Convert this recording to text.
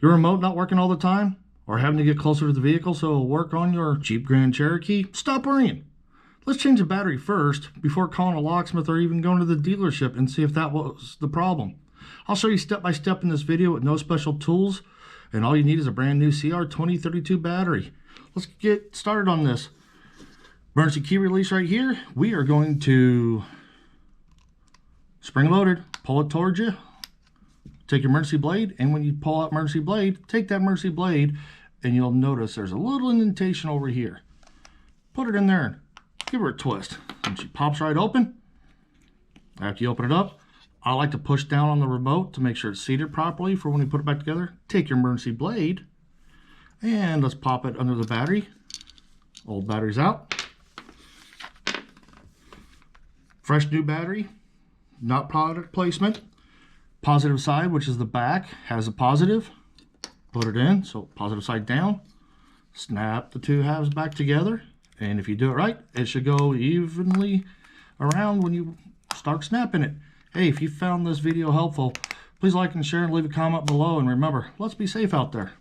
Your remote not working all the time? Or having to get closer to the vehicle so it'll work on your Jeep Grand Cherokee? Stop worrying. Let's change the battery first before calling a locksmith or even going to the dealership and see if that was the problem. I'll show you step by step in this video with no special tools, and all you need is a brand new CR2032 battery. Let's get started on this. Emergency key release right here. We are going to spring loaded, pull it towards you. Take your emergency blade, and when you pull out emergency blade, take that emergency blade, and you'll notice there's a little indentation over here. Put it in there and give her a twist, and she pops right open. After you open it up, I like to push down on the remote to make sure it's seated properly for when you put it back together. Take your emergency blade, and let's pop it under the battery. Old battery's out. Fresh new battery, not product placement. Positive side, which is the back, has a positive. Put it in, so positive side down. Snap the two halves back together, and if you do it right, it should go evenly around when you start snapping it. Hey, if you found this video helpful, please like and share and leave a comment below, and remember, let's be safe out there.